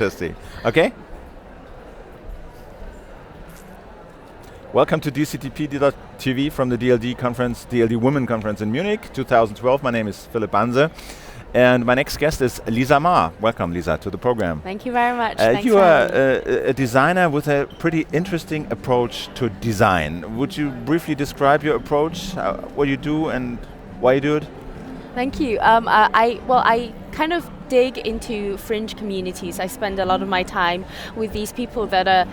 Interesting. Okay. Welcome to DCTP.tv from the DLD conference, DLD Women Conference in Munich, 2012. My name is Philip Banse, and my next guest is Lisa Ma. Welcome, Lisa, to the program. Thank you very much. Thanks you for are having me. a designer with a pretty interesting approach to design. Would you briefly describe your approach, what you do, and why you do it? Thank you. I kind of dig into fringe communities. I spend a lot of my time with these people that are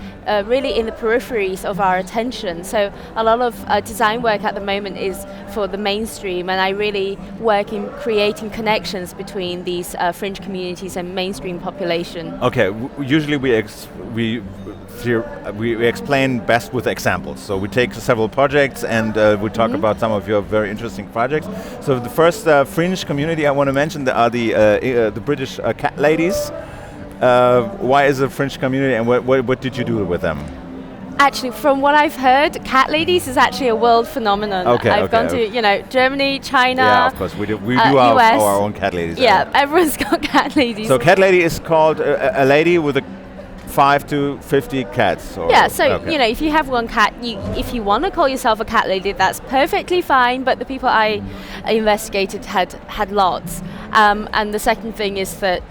really in the peripheries of our attention. So a lot of design work at the moment is for the mainstream, and I really work in creating connections between these fringe communities and mainstream population. Okay, usually we explain best with examples. So we take several projects and we talk about some of your very interesting projects. So the first fringe community I want to mention are the British cat ladies. Why is it a fringe community, and what did you do with them? Actually, from what I've heard, cat ladies is actually a world phenomenon. I've gone to Germany, China. Yeah, of course we do. We do US. our own cat ladies. Yeah, everyone's got cat ladies. So cat lady is called a lady with 5 to 50 cats. Yeah, so if you have one cat, if you want to call yourself a cat lady, that's perfectly fine. But the people I investigated had lots. And the second thing is that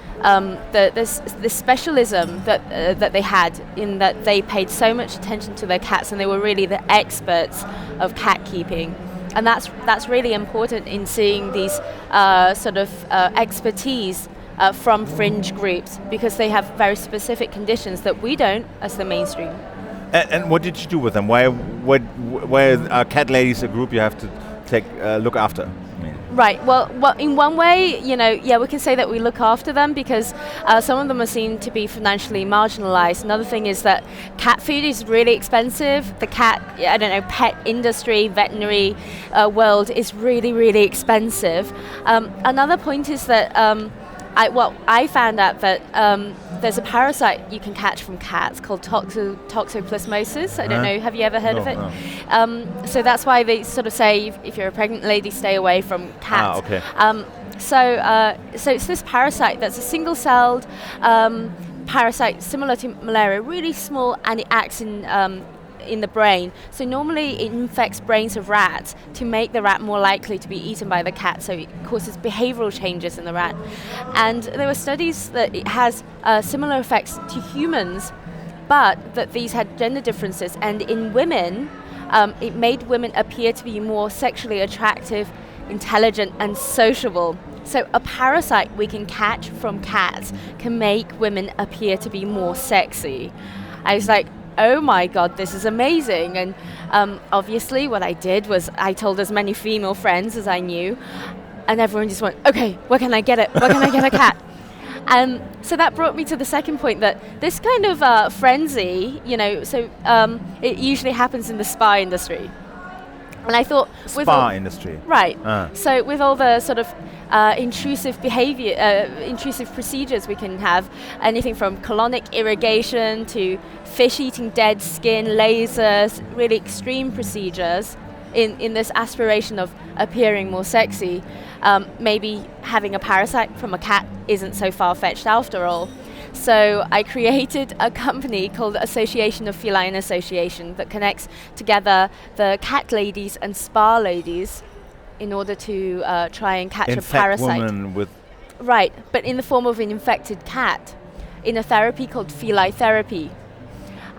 this specialism that they had, in that they paid so much attention to their cats, and they were really the experts of cat keeping. And that's really important in seeing these expertise from fringe groups, because they have very specific conditions that we don't as the mainstream. And what did you do with them? Why are cat ladies a group you have to look after? Right. Well, in one way, we can say that we look after them because some of them are seen to be financially marginalized. Another thing is that cat food is really expensive. The pet industry, veterinary world is really, really expensive. Another point is that I found out that there's a parasite you can catch from cats called toxoplasmosis. I don't know, have you ever heard of it? No. So that's why they sort of say if you're a pregnant lady, stay away from cats. Okay. So it's this parasite that's a single-celled parasite similar to malaria, really small, and it acts in the brain. So normally it infects brains of rats to make the rat more likely to be eaten by the cat, so it causes behavioral changes in the rat. And there were studies that it has similar effects to humans, but that these had gender differences, and in women it made women appear to be more sexually attractive, intelligent and sociable. So a parasite we can catch from cats can make women appear to be more sexy. I was like, oh my God, this is amazing. And obviously what I did was I told as many female friends as I knew, and everyone just went, okay, where can I get it? Where can I get a cat? So that brought me to the second point, that this kind of frenzy, it usually happens in the spa industry. And I thought, industry, right? So with all the sort of intrusive behavior, intrusive procedures we can have, anything from colonic irrigation to fish eating dead skin, lasers, really extreme procedures. In this aspiration of appearing more sexy, maybe having a parasite from a cat isn't so far-fetched after all. So I created a company called Association of Feline Association that connects together the cat ladies and spa ladies in order to try and catch a parasite. Women with right, but in the form of an infected cat, in a therapy called feline therapy.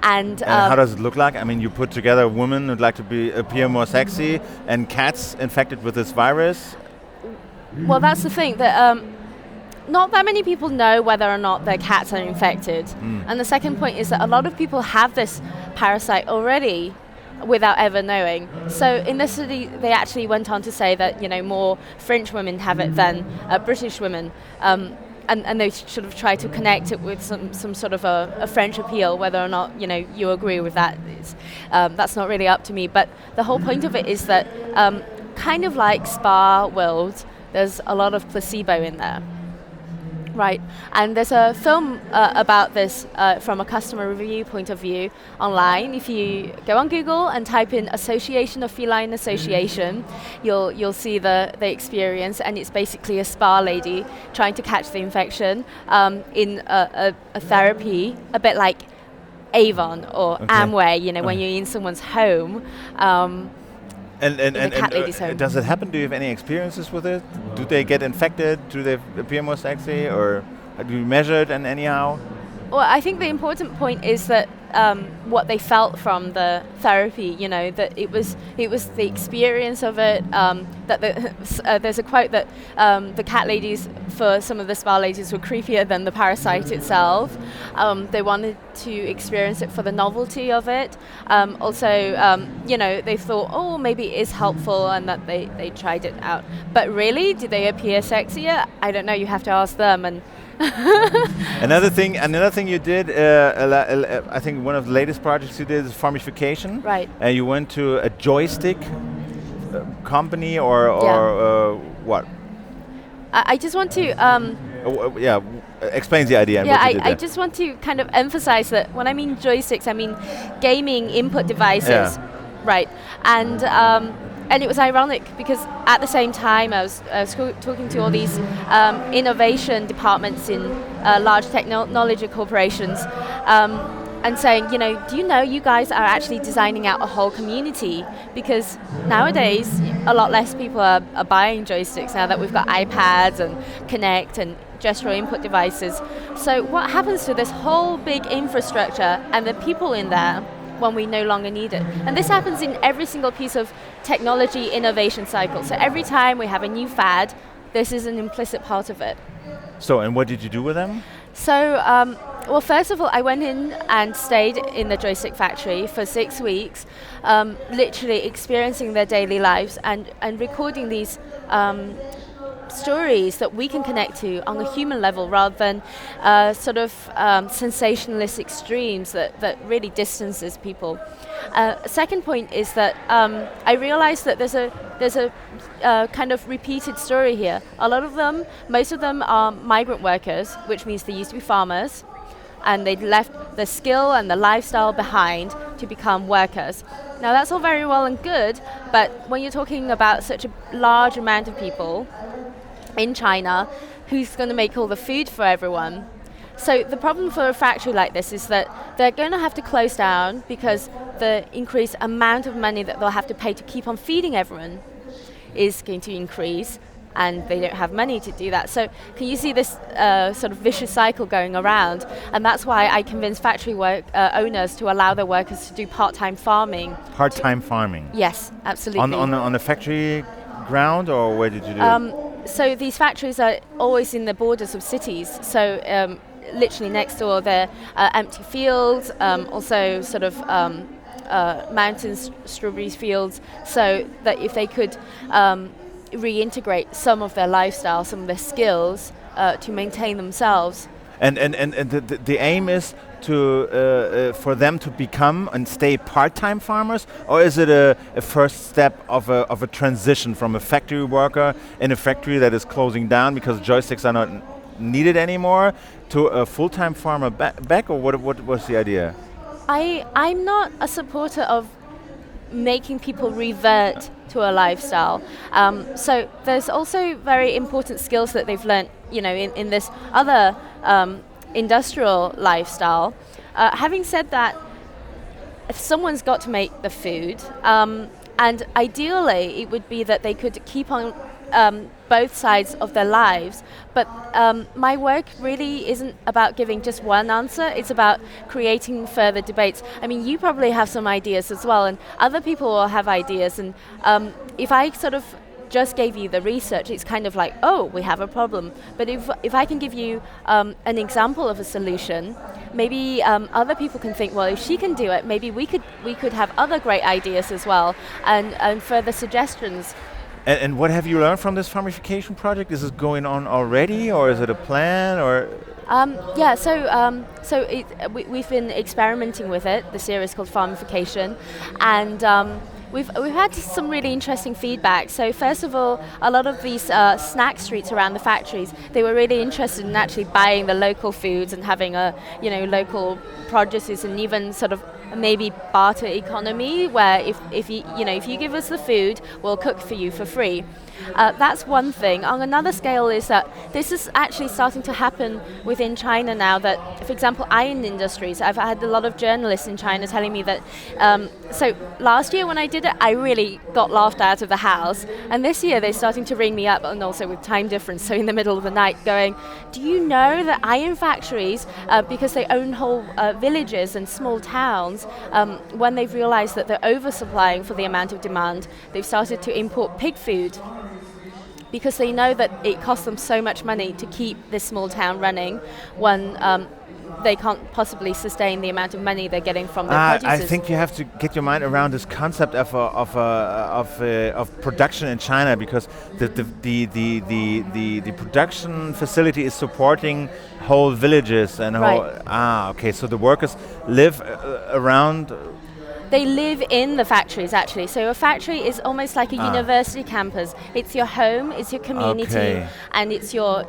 And how does it look like? I mean, you put together women who'd like to appear more sexy and cats infected with this virus? Well, that's the thing, that not that many people know whether or not their cats are infected. And the second point is that a lot of people have this parasite already without ever knowing. So in this study, they actually went on to say that, more French women have it than British women. And they sort of try to connect it with some sort of a French appeal. Whether or not you agree with that, that's not really up to me. But the whole point of it is that, kind of like spa world, there's a lot of placebo in there. Right, and there's a film about this from a customer review point of view online. If you go on Google and type in Association of Feline Association, you'll see the experience, and it's basically a spa lady trying to catch the infection in a therapy, a bit like Avon or Amway, when you're in someone's home. And does it happen? Do you have any experiences with it? Do they get infected? Do they appear more sexy, or do you measure it and anyhow? Well, I think the important point is that what they felt from the therapy, that it was the experience of it. That there's a quote that the cat ladies, for some of the spa ladies, were creepier than the parasite itself. They wanted to experience it for the novelty of it. Also, they thought, oh, maybe it is helpful, and that they tried it out. But really, did they appear sexier? I don't know. You have to ask them. And Another thing you did, I think one of the latest projects you did is farmification. Right. And you went to a joystick company or what? I just want to. Explains the idea. And what you did I there. just want to kind of emphasize that when I mean joysticks, I mean gaming input devices. Yeah. Right. And it was ironic because at the same time I was talking to all these innovation departments in large technology corporations and saying, do you know you guys are actually designing out a whole community? Because nowadays a lot less people are buying joysticks now that we've got iPads and Kinect and gestural input devices. So what happens to this whole big infrastructure and the people in there when we no longer need it? And this happens in every single piece of technology innovation cycle. So every time we have a new fad, this is an implicit part of it. So, and what did you do with them? So, well, first of all, I went in and stayed in the joystick factory for 6 weeks, literally experiencing their daily lives and recording these stories that we can connect to on a human level rather than sensationalist extremes that really distances people. Second point is that I realized that there's a kind of repeated story here. Most of them are migrant workers, which means they used to be farmers, and they'd left the skill and the lifestyle behind to become workers. Now that's all very well and good, but when you're talking about such a large amount of people in China, who's going to make all the food for everyone? So the problem for a factory like this is that they're going to have to close down because the increased amount of money that they'll have to pay to keep on feeding everyone is going to increase, and they don't have money to do that. So can you see this sort of vicious cycle going around? And that's why I convinced factory owners to allow their workers to do part-time farming. Part-time farming? Yes, absolutely. On the factory ground, or where did you do it? So these factories are always in the borders of cities. So literally next door they're empty fields, also sort of mountains, strawberry fields, so that if they could reintegrate some of their lifestyle, some of their skills to maintain themselves. And the aim is to for them to become and stay part-time farmers, or is it a first step of a transition from a factory worker in a factory that is closing down because joysticks are not needed anymore to a full-time farmer back, or what was the idea? I'm not a supporter of making people revert to a lifestyle. So there's also very important skills that they've learnt, in this other industrial lifestyle. Having said that, someone's got to make the food, and ideally it would be that they could keep on both sides of their lives. But my work really isn't about giving just one answer. It's about creating further debates. I mean, you probably have some ideas as well, and other people will have ideas. And if I sort of just gave you the research, it's kind of like, oh, we have a problem. But if I can give you an example of a solution, maybe other people can think, well, if she can do it, maybe we could have other great ideas as well, and further suggestions. And what have you learned from this farmification project? Is it going on already, or is it a plan, or? We've been experimenting with it. The series called Farmification, and We've had some really interesting feedback. So first of all, a lot of these snack streets around the factories, they were really interested in actually buying the local foods and having local produces, and even sort of maybe barter economy, where if you give us the food, we'll cook for you for free. That's one thing. On another scale is that this is actually starting to happen within China now, that, for example, iron industries, I've had a lot of journalists in China telling me that, so last year when I did it, I really got laughed out of the house, and this year they're starting to ring me up, and also with time difference, so in the middle of the night, going, do you know that iron factories, because they own whole villages and small towns, when they've realized that they're oversupplying for the amount of demand, they've started to import pig food, because they know that it costs them so much money to keep this small town running when they can't possibly sustain the amount of money they're getting from their producers. I think you have to get your mind around this concept of production in China, because the production facility is supporting whole villages and Right. So the workers live around. They live in the factories, actually. So a factory is almost like a university campus. It's your home, it's your community, and it's your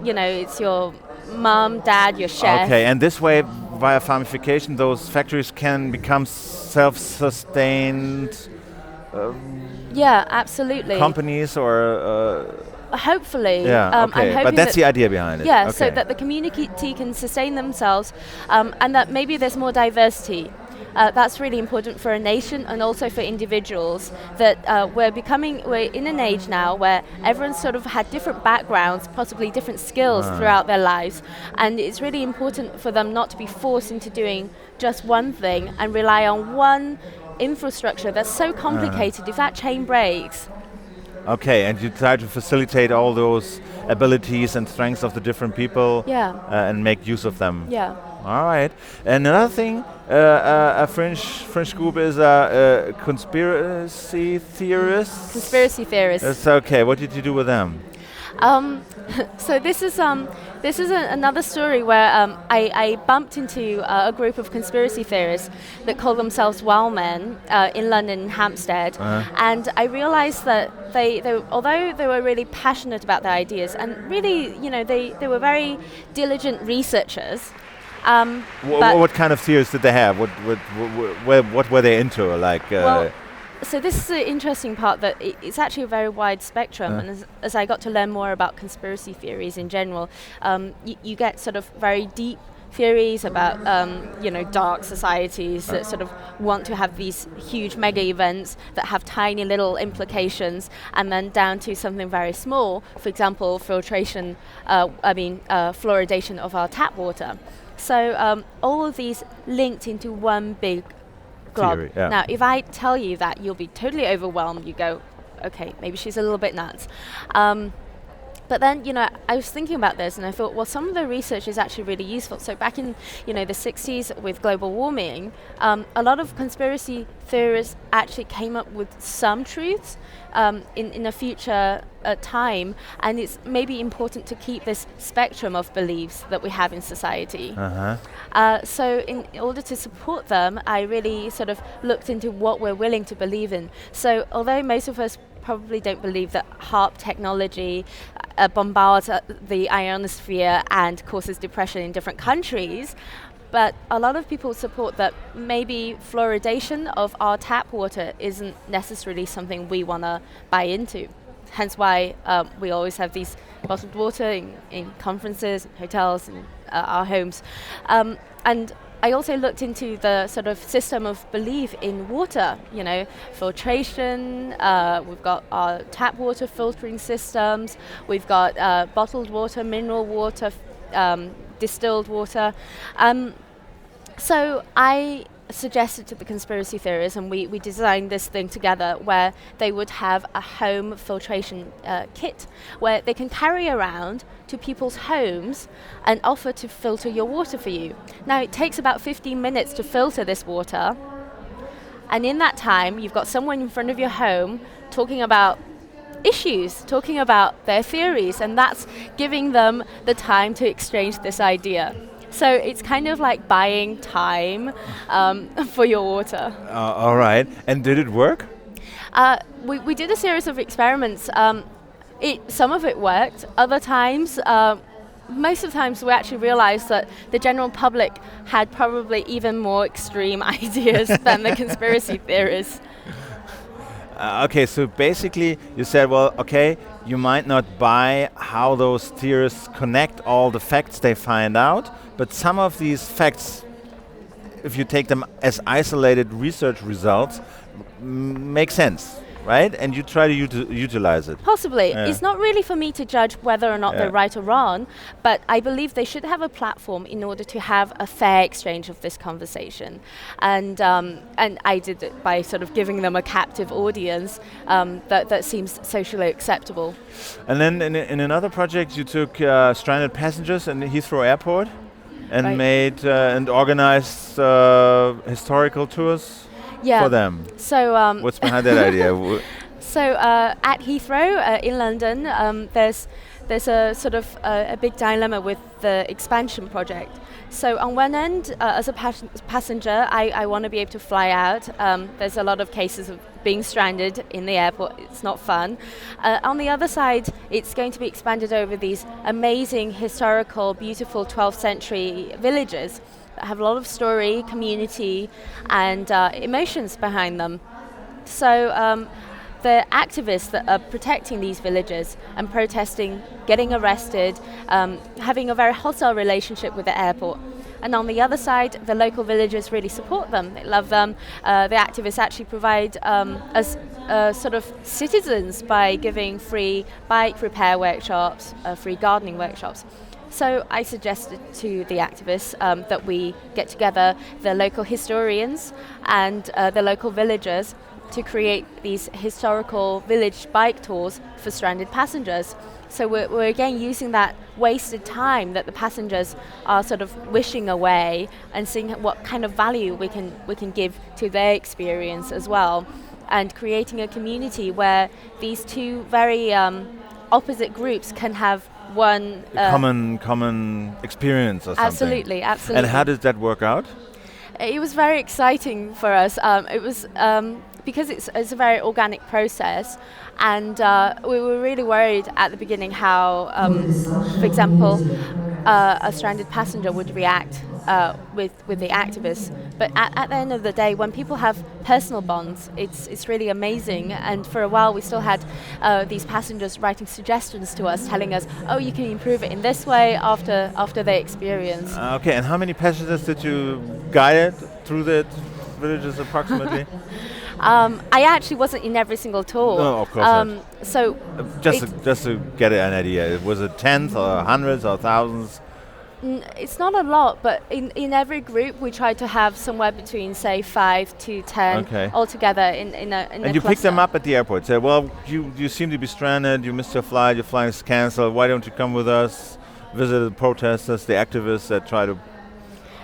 mom, dad, your chef. Okay, and this way, via farmification, those factories can become self-sustained Yeah, absolutely. companies, or hopefully. I'm hoping but that's the idea behind it. Yeah, okay. so that the community can sustain themselves, and that maybe there's more diversity. That's really important for a nation and also for individuals, that we're in an age now where everyone's sort of had different backgrounds, possibly different skills throughout their lives, and it's really important for them not to be forced into doing just one thing and rely on one infrastructure that's so complicated. If that chain breaks. Okay, and you try to facilitate all those abilities and strengths of the different people, and make use of them. Yeah. All right. And another thing, a French group is a conspiracy theorists. Conspiracy theorists. It's okay. What did you do with them? So this is another story where I bumped into a group of conspiracy theorists that call themselves Wow Men in London and Hampstead, and I realized that they although they were really passionate about their ideas, and really they were very diligent researchers. What kind of theories did they have? What were they into? So this is the interesting part, that it's actually a very wide spectrum, and as I got to learn more about conspiracy theories in general, you get sort of very deep theories about dark societies that sort of want to have these huge mega events that have tiny little implications, and then down to something very small, for example, fluoridation of our tap water. So all of these linked into one big glob. Theory, yeah. Now, if I tell you that, you'll be totally overwhelmed. You go, okay, maybe she's a little bit nuts. But then, I was thinking about this, and I thought, well, some of the research is actually really useful. So back in, the 60s with global warming, a lot of conspiracy theorists actually came up with some truths in a future time, and it's maybe important to keep this spectrum of beliefs that we have in society. So in order to support them, I really sort of looked into what we're willing to believe in. So although most of us probably don't believe that HAARP technology bombards the ionosphere and causes depression in different countries, but a lot of people support that maybe fluoridation of our tap water isn't necessarily something we want to buy into. Hence why we always have these bottled water in conferences, hotels, and our homes. And I also looked into the sort of system of belief in water, filtration, we've got our tap water filtering systems, we've got bottled water, mineral water, distilled water. So I suggested to the conspiracy theorists, and we designed this thing together, where they would have a home filtration kit where they can carry around to people's homes and offer to filter your water for you. Now, it takes about 15 minutes to filter this water, and in that time you've got someone in front of your home talking about issues, talking about their theories, and that's giving them the time to exchange this idea. So it's kind of like buying time for your water. All right. And did it work? We did a series of experiments. Some of it worked. Other times, most of the times we actually realized that the general public had probably even more extreme ideas than the conspiracy theorists. Okay, so basically you said, well, okay, you might not buy how those theorists connect all the facts they find out, but some of these facts, if you take them as isolated research results, make sense, right? And you try to utilize it. Possibly. Yeah. It's not really for me to judge whether or not they're right or wrong, but I believe they should have a platform in order to have a fair exchange of this conversation. And I did it by sort of giving them a captive audience that seems socially acceptable. And then in another project, you took stranded passengers in Heathrow Airport and made and organized historical tours for them. So what's behind that idea? So at Heathrow in London, there's a sort of a big dilemma with the expansion project. So on one end, as a passenger, I want to be able to fly out. There's a lot of cases of being stranded in the airport. It's not fun. On the other side, it's going to be expanded over these amazing, historical, beautiful 12th century villages that have a lot of story, community, and emotions behind them. So the activists that are protecting these villages and protesting, getting arrested, having a very hostile relationship with the airport. And on the other side, the local villagers really support them. They love them. The activists actually provide as sort of citizens by giving free bike repair workshops, free gardening workshops. So I suggested to the activists that we get together the local historians and the local villagers to create these historical village bike tours for stranded passengers. So we're again using that wasted time that the passengers are sort of wishing away and seeing what kind of value we can give to their experience as well, and creating a community where these two very opposite groups can have one common experience or something. Absolutely. And how did that work out? It was very exciting for us. It was because it's a very organic process, and we were really worried at the beginning how, for example, a stranded passenger would react with the activists. But at the end of the day, when people have personal bonds, it's really amazing. And for a while, we still had these passengers writing suggestions to us, telling us, "Oh, you can improve it in this way after their experience." Okay, and how many passengers did you guide through the villages approximately? I actually wasn't in every single tour. No, of course not. So just to get an idea, was it tens or hundreds or thousands? It's not a lot, but in every group we try to have somewhere between, say, 5 to 10 altogether in a And you pick them up at the airport. Say, well, you seem to be stranded. You missed your flight. Your flight is cancelled. Why don't you come with us? Visit the protesters, the activists that try to.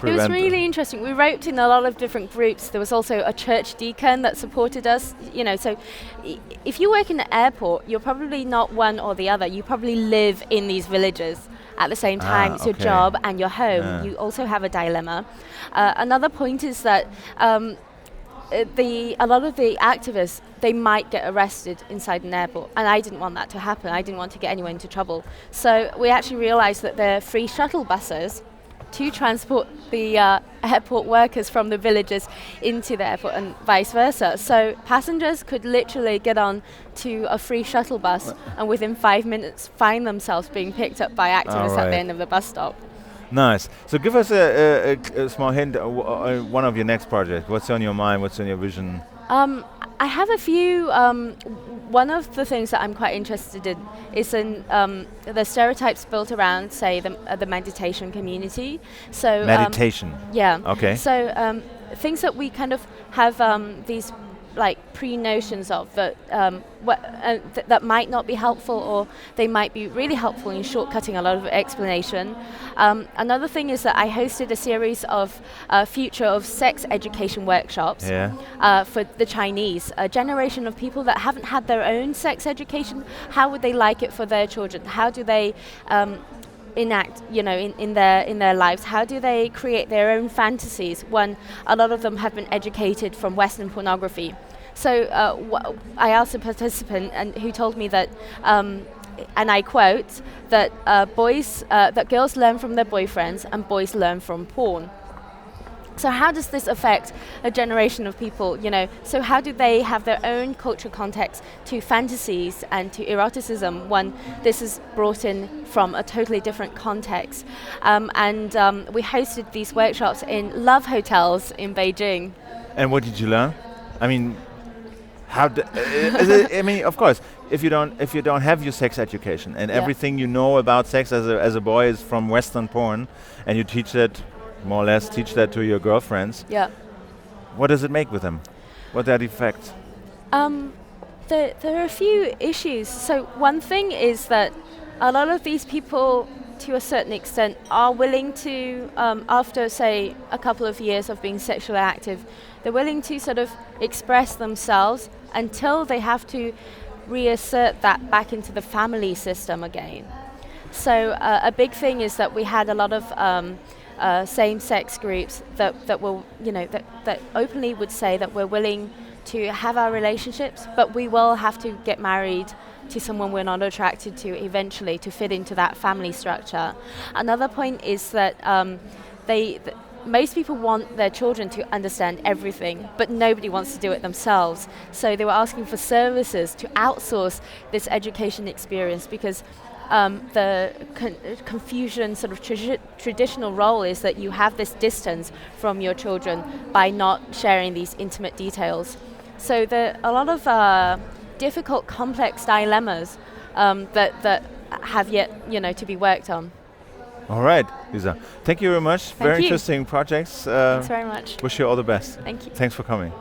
It was really interesting. We roped in a lot of different groups. There was also a church deacon that supported us. So if you work in the airport, you're probably not one or the other. You probably live in these villages at the same time. It's your job and your home. Yeah. You also have a dilemma. Another point is that a lot of the activists, they might get arrested inside an airport, and I didn't want that to happen. I didn't want to get anyone into trouble. So we actually realized that there are free shuttle buses to transport the airport workers from the villages into the airport and vice versa. So passengers could literally get on to a free shuttle bus and within 5 minutes find themselves being picked up by activists at the end of the bus stop. Nice. So give us a small hint, one of your next projects. What's on your mind? What's on your vision? I have a few. One of the things that I'm quite interested in is in the stereotypes built around, say, the meditation community. So meditation. Yeah. Okay. So things that we kind of have these like pre-notions of that that might not be helpful, or they might be really helpful in shortcutting a lot of explanation. Another thing is that I hosted a series of future of sex education workshops for the Chinese, a generation of people that haven't had their own sex education. How would they like it for their children? How do they enact, in their lives? How do they create their own fantasies when a lot of them have been educated from Western pornography? So I asked a participant and who told me that, and I quote, that that girls learn from their boyfriends and boys learn from porn. So how does this affect a generation of people, you know? So how do they have their own cultural context to fantasies and to eroticism when this is brought in from a totally different context? We hosted these workshops in love hotels in Beijing. And what did you learn? I mean, I mean, of course, if you don't have your sex education and everything you know about sex as a boy is from Western porn, and you teach that, more or less teach that to your girlfriends. Yeah. What does it make with them? What are the effects? There are a few issues. So one thing is that a lot of these people, to a certain extent, are willing to, after say a couple of years of being sexually active, they're willing to sort of express themselves until they have to reassert that back into the family system again. So a big thing is that we had a lot of same-sex groups that will, you know, that openly would say that we're willing to have our relationships, but we will have to get married to someone we're not attracted to eventually to fit into that family structure. Another point is that most people want their children to understand everything, but nobody wants to do it themselves. So they were asking for services to outsource this education experience because the Confucian sort of traditional role is that you have this distance from your children by not sharing these intimate details. So there are a lot of difficult, complex dilemmas that have yet, you know, to be worked on. All right, Lisa. Thank you very much. Thank very you. interesting projects. Thanks very much. Wish you all the best. Thank you. Thanks for coming.